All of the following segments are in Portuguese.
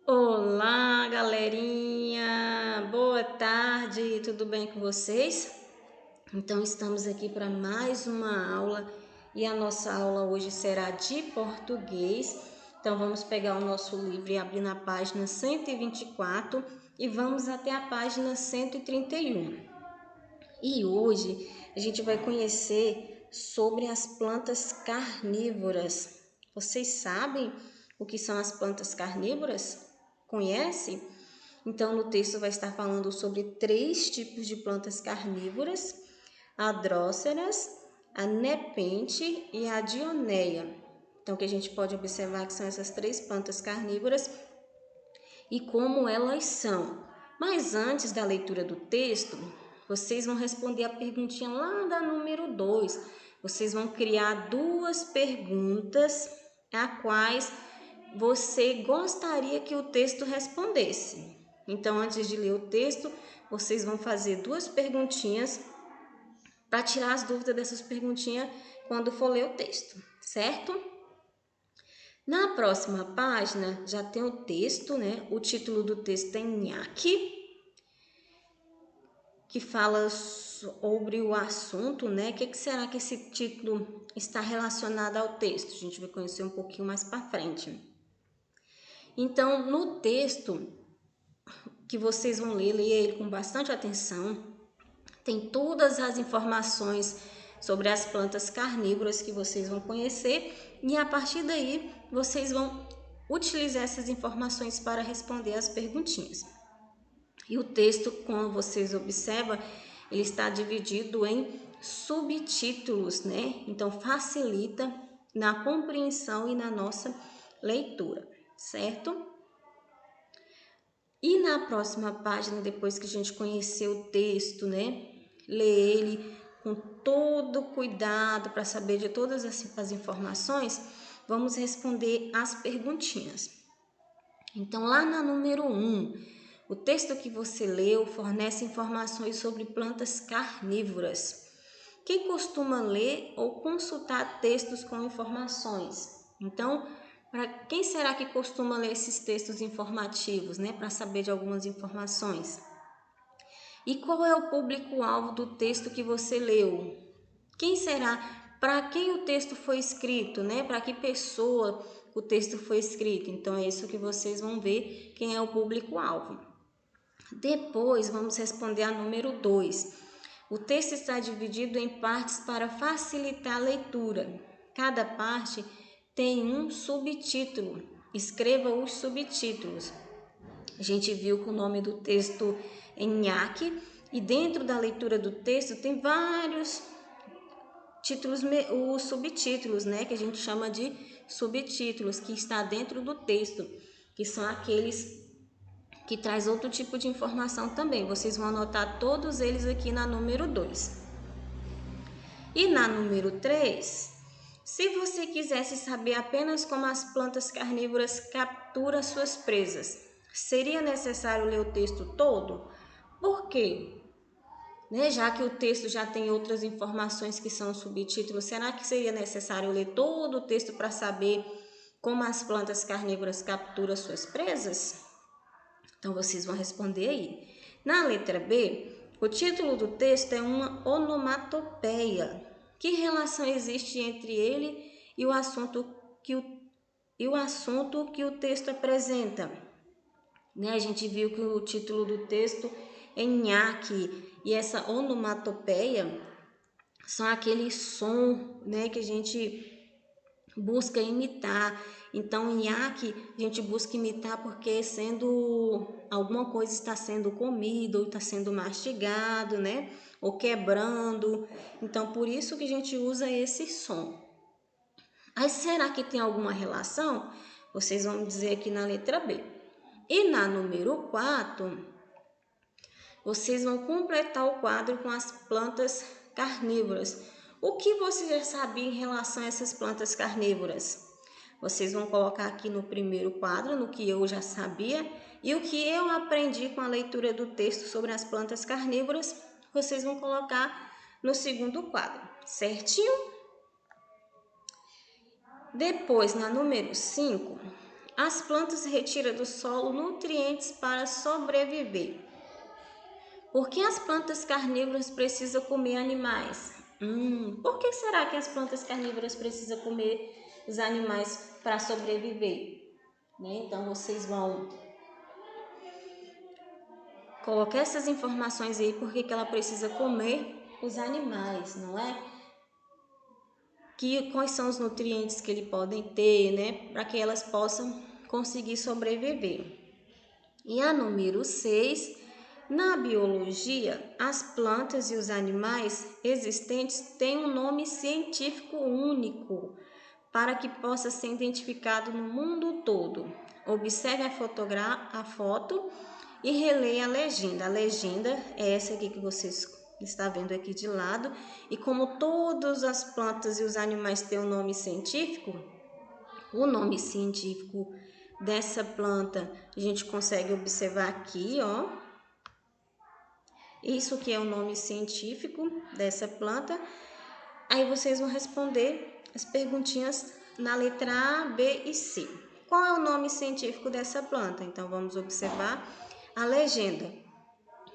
Olá, galerinha! Boa tarde, tudo bem com vocês? Então, estamos aqui para mais uma aula e a nossa aula hoje será de português. Então, vamos pegar o nosso livro e abrir na página 124 e vamos até a página 131. E hoje a gente vai conhecer sobre as plantas carnívoras. Vocês sabem o que são as plantas carnívoras? Conhece? Então, no texto vai estar falando sobre 3 tipos de plantas carnívoras: a dróceras, a nepente e a dioneia. Então, que a gente pode observar que são essas 3 plantas carnívoras e como elas são. Mas antes da leitura do texto, vocês vão responder a perguntinha lá da número 2. Vocês vão criar 2 perguntas a quais você gostaria que o texto respondesse. Então, antes de ler o texto, vocês vão fazer 2 perguntinhas para tirar as dúvidas dessas perguntinhas quando for ler o texto, certo? Na próxima página já tem o texto, né? O título do texto é Nhaque, que fala sobre o assunto, né? O que será que esse título está relacionado ao texto? A gente vai conhecer um pouquinho mais para frente. Então, no texto que vocês vão ler, leia ele com bastante atenção. Tem todas as informações sobre as plantas carnívoras que vocês vão conhecer e a partir daí vocês vão utilizar essas informações para responder as perguntinhas. E o texto, como vocês observam, ele está dividido em subtítulos, né? Então facilita na compreensão e na nossa leitura, certo? E na próxima página, depois que a gente conhecer o texto, né? Ler ele com todo cuidado para saber de todas as informações, vamos responder as perguntinhas. Então, lá na número 1, o texto que você leu fornece informações sobre plantas carnívoras. Quem costuma ler ou consultar textos com informações? Então, para quem será que costuma ler esses textos informativos, né, para saber de algumas informações? E qual é o público-alvo do texto que você leu? Quem será? Para quem o texto foi escrito, né? Para que pessoa o texto foi escrito? Então, é isso que vocês vão ver, quem é o público-alvo. Depois, vamos responder a número 2. O texto está dividido em partes para facilitar a leitura. Cada parte tem um subtítulo. Escreva os subtítulos. A gente viu que o nome do texto é Nhaque e dentro da leitura do texto tem vários títulos, os subtítulos, né, que a gente chama de subtítulos, que está dentro do texto, que são aqueles que traz outro tipo de informação também. Vocês vão anotar todos eles aqui na número 2. E na número 3, se você quisesse saber apenas como as plantas carnívoras capturam suas presas, seria necessário ler o texto todo? Por quê? Já que o texto já tem outras informações que são subtítulos, será que seria necessário ler todo o texto para saber como as plantas carnívoras capturam suas presas? Então, vocês vão responder aí. Na letra B, o título do texto é uma onomatopeia. Que relação existe entre ele e o assunto que o texto apresenta? A gente viu que o título do texto é nhaque e essa onomatopeia são aquele som, que a gente busca imitar. Então, nhaque a gente busca imitar porque alguma coisa está sendo comida ou está sendo mastigado, ou quebrando. Então, por isso que a gente usa esse som. Aí, será que tem alguma relação? Vocês vão dizer aqui na letra B. E na número 4, vocês vão completar o quadro com as plantas carnívoras. O que você já sabia em relação a essas plantas carnívoras? Vocês vão colocar aqui no primeiro quadro, no que eu já sabia, e o que eu aprendi com a leitura do texto sobre as plantas carnívoras, vocês vão colocar no segundo quadro, certinho? Depois, na número 5, As plantas retiram do solo nutrientes para sobreviver. Por que as plantas carnívoras precisam comer animais? Por que será que as plantas carnívoras precisam comer os animais para sobreviver? Então, vocês vão colocar essas informações aí, porque que ela precisa comer os animais, não é? Quais são os nutrientes que eles podem ter, né? Para que elas possam conseguir sobreviver. E a número 6, na biologia, as plantas e os animais existentes têm um nome científico único para que possa ser identificado no mundo todo. Observe a foto e releia a legenda. A legenda é essa aqui que vocês estão vendo aqui de lado. E como todas as plantas e os animais têm um nome científico, o nome científico dessa planta a gente consegue observar aqui, ó. Isso que é o nome científico dessa planta. Aí vocês vão responder as perguntinhas na letra A, B e C. Qual é o nome científico dessa planta? Então vamos observar a legenda.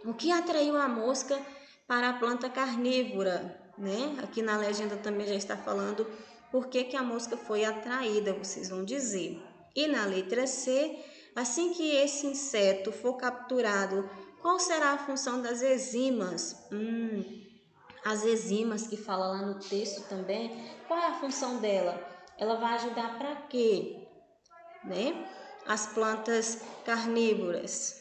O que atraiu a mosca para a planta carnívora, né? Aqui na legenda também já está falando por que a mosca foi atraída, vocês vão dizer. E na letra C, assim que esse inseto for capturado, qual será a função das enzimas? As enzimas que fala lá no texto também, qual é a função dela? Ela vai ajudar para quê? Né? As plantas carnívoras.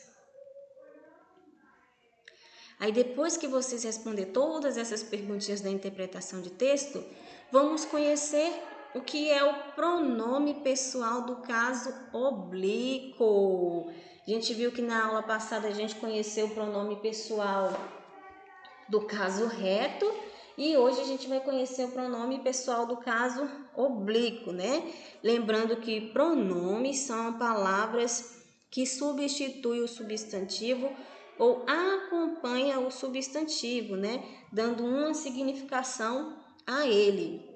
Aí depois que vocês responderem todas essas perguntinhas da interpretação de texto, vamos conhecer o que é o pronome pessoal do caso oblíquo. A gente viu que na aula passada a gente conheceu o pronome pessoal do caso reto e hoje a gente vai conhecer o pronome pessoal do caso oblíquo, né? Lembrando que pronomes são palavras que substituem o substantivo ou acompanha o substantivo, né? Dando uma significação a ele.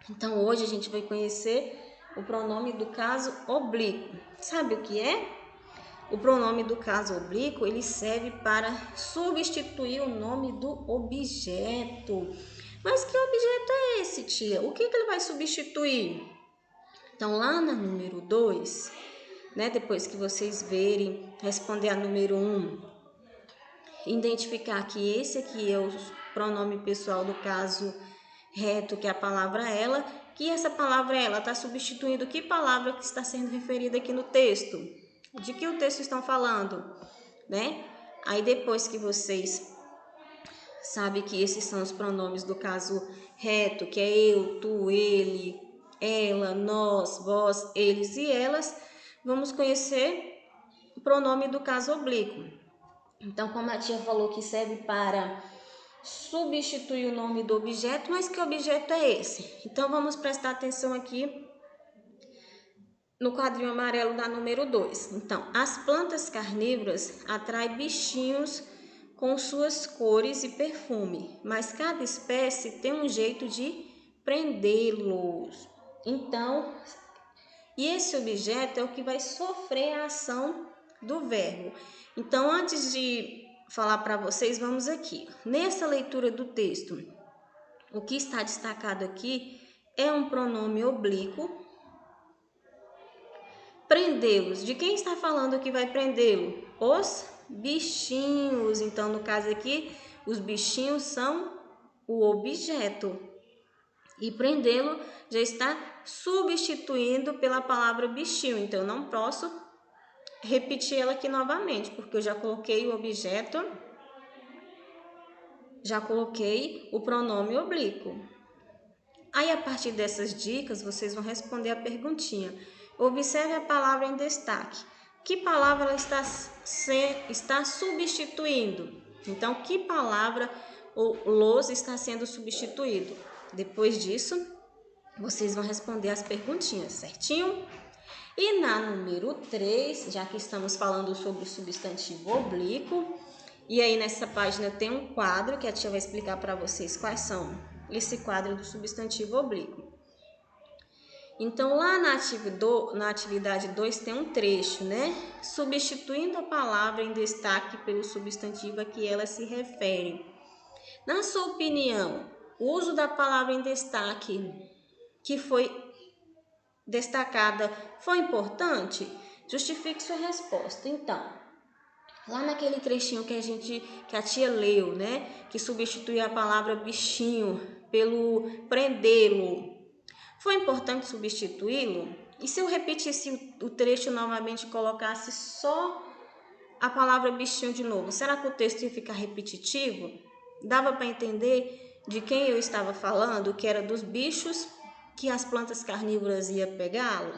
Então, hoje a gente vai conhecer o pronome do caso oblíquo. Sabe o que é? O pronome do caso oblíquo, ele serve para substituir o nome do objeto. Mas que objeto é esse, tia? O que ele vai substituir? Então, lá na número 2, né, depois que vocês verem, responder a número 1, identificar que esse aqui é o pronome pessoal do caso reto, que é a palavra ela, que essa palavra ela está substituindo que palavra que está sendo referida aqui no texto? De que o texto estão falando, né? Aí depois que vocês sabem que esses são os pronomes do caso reto, que é eu, tu, ele, ela, nós, vós, eles e elas, vamos conhecer o pronome do caso oblíquo. Então, como a tia falou que serve para substituir o nome do objeto, mas que objeto é esse? Então, vamos prestar atenção aqui no quadrinho amarelo da número 2. Então, as plantas carnívoras atraem bichinhos com suas cores e perfume, mas cada espécie tem um jeito de prendê-los. Então, e esse objeto é o que vai sofrer a ação do verbo. Então, antes de falar para vocês, vamos aqui. Nessa leitura do texto, o que está destacado aqui é um pronome oblíquo. Prendê-los. De quem está falando que vai prendê-lo? Os bichinhos. Então, no caso aqui, os bichinhos são o objeto. E prendê-lo já está substituindo pela palavra bichinho. Então, eu não posso repetir ela aqui novamente, porque eu já coloquei o objeto, já coloquei o pronome oblíquo. Aí, a partir dessas dicas, vocês vão responder a perguntinha. Observe a palavra em destaque. Que palavra ela está substituindo? Então, que palavra ou los está sendo substituído? Depois disso, vocês vão responder as perguntinhas, certinho? E na número 3, já que estamos falando sobre o substantivo oblíquo, e aí nessa página tem um quadro que a tia vai explicar para vocês quais são esse quadro do substantivo oblíquo. Então, lá na atividade 2 tem um trecho, né? Substituindo a palavra em destaque pelo substantivo a que ela se refere. Na sua opinião, o uso da palavra em destaque que foi destacada foi importante? Justifique sua resposta. Então, lá naquele trechinho que a tia leu, né? Que substitui a palavra bichinho pelo prendê-lo. Foi importante substituí-lo? E se eu repetisse o trecho novamente e colocasse só a palavra bichinho de novo, será que o texto ia ficar repetitivo? Dava para entender de quem eu estava falando, que era dos bichos que as plantas carnívoras iam pegá-lo?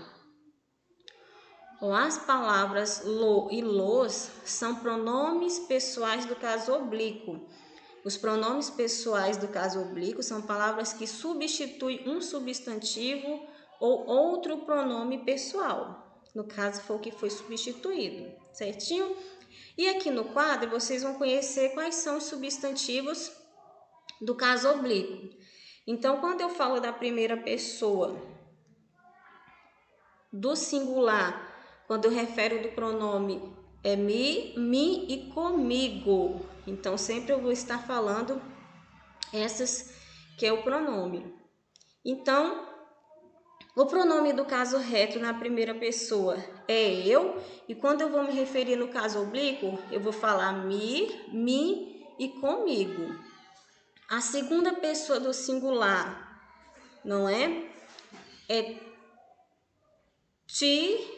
As palavras lo e los são pronomes pessoais do caso oblíquo. Os pronomes pessoais do caso oblíquo são palavras que substituem um substantivo ou outro pronome pessoal. No caso, foi o que foi substituído, certinho? E aqui no quadro, vocês vão conhecer quais são os substantivos do caso oblíquo. Então, quando eu falo da primeira pessoa do singular, quando eu refero do pronome me e comigo. Então, sempre eu vou estar falando essas que é o pronome. Então, o pronome do caso reto na primeira pessoa é eu, e quando eu vou me referir no caso oblíquo, eu vou falar me e comigo. A segunda pessoa do singular, não é? É ti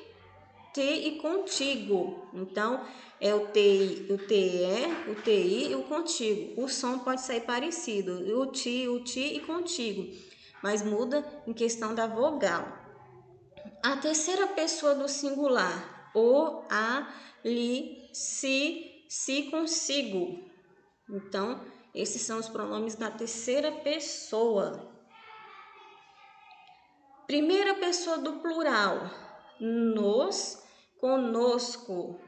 e contigo. Então, é o TI, o TE, o TI e o contigo. O som pode sair parecido, o ti e contigo, mas muda em questão da vogal. A terceira pessoa do singular, o, a, li, se consigo. Então, esses são os pronomes da terceira pessoa. Primeira pessoa do plural, nos, conosco.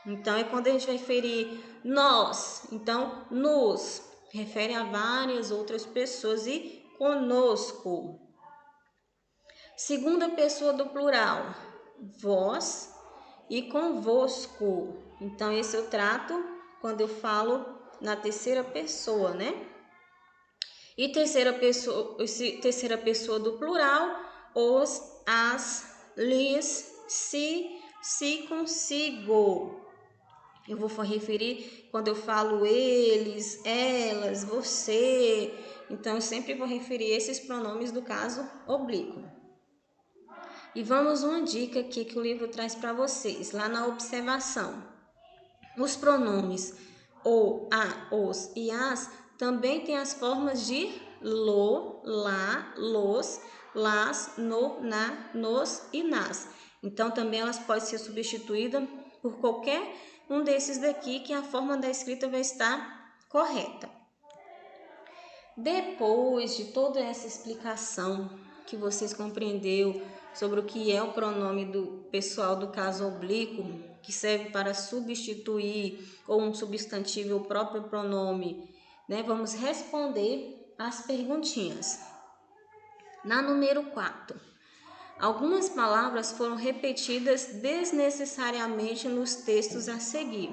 Então, é quando a gente vai referir nós. Então, nos refere a várias outras pessoas e conosco. Segunda pessoa do plural, vós e convosco. Então, esse eu trato quando eu falo na terceira pessoa, né? E terceira pessoa do plural, os, as, lis, se consigo. Eu vou referir quando eu falo eles, elas, você. Então, eu sempre vou referir esses pronomes do caso oblíquo. E vamos uma dica aqui que o livro traz para vocês, lá na observação. Os pronomes o, a, os e as também têm as formas de lo, lá, los, las, no, na, nos e nas. Então, também elas podem ser substituídas por qualquer um desses daqui, que a forma da escrita vai estar correta. Depois de toda essa explicação que vocês compreenderam sobre o que é o pronome do pessoal do caso oblíquo, que serve para substituir ou um substantivo ou o próprio pronome, né? Vamos responder as perguntinhas. Na número 4, algumas palavras foram repetidas desnecessariamente nos textos a seguir.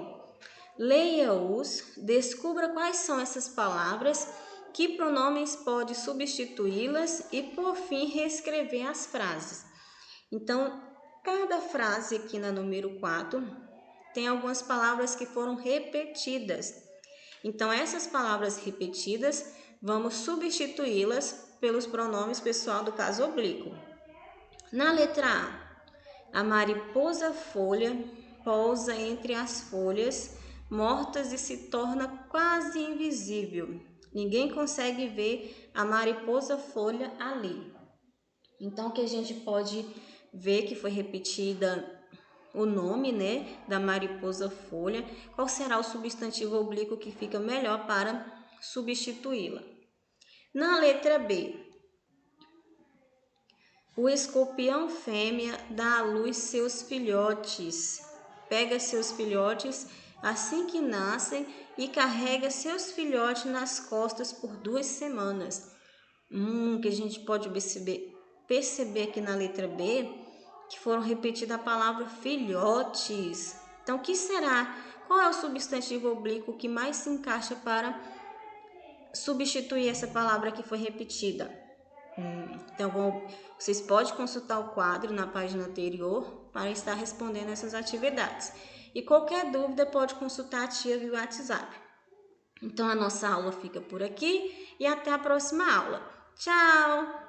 Leia-os, descubra quais são essas palavras, que pronomes pode substituí-las e, por fim, reescrever as frases. Então, cada frase aqui na número 4 tem algumas palavras que foram repetidas. Então, essas palavras repetidas, vamos substituí-las pelos pronomes pessoal do caso oblíquo. Na letra A mariposa folha pousa entre as folhas mortas e se torna quase invisível. Ninguém consegue ver a mariposa folha ali. Então, que a gente pode ver que foi repetida o nome, né, da mariposa folha. Qual será o substantivo oblíquo que fica melhor para substituí-la? Na letra B, o escorpião fêmea dá à luz seus filhotes. Pega seus filhotes assim que nascem e carrega seus filhotes nas costas por 2 semanas. Que a gente pode perceber aqui na letra B que foram repetidas a palavra filhotes. Então, o que será? Qual é o substantivo oblíquo que mais se encaixa para substituir essa palavra que foi repetida? Então, vocês podem consultar o quadro na página anterior para estar respondendo essas atividades. E qualquer dúvida pode consultar a tia via WhatsApp. Então, a nossa aula fica por aqui e até a próxima aula. Tchau!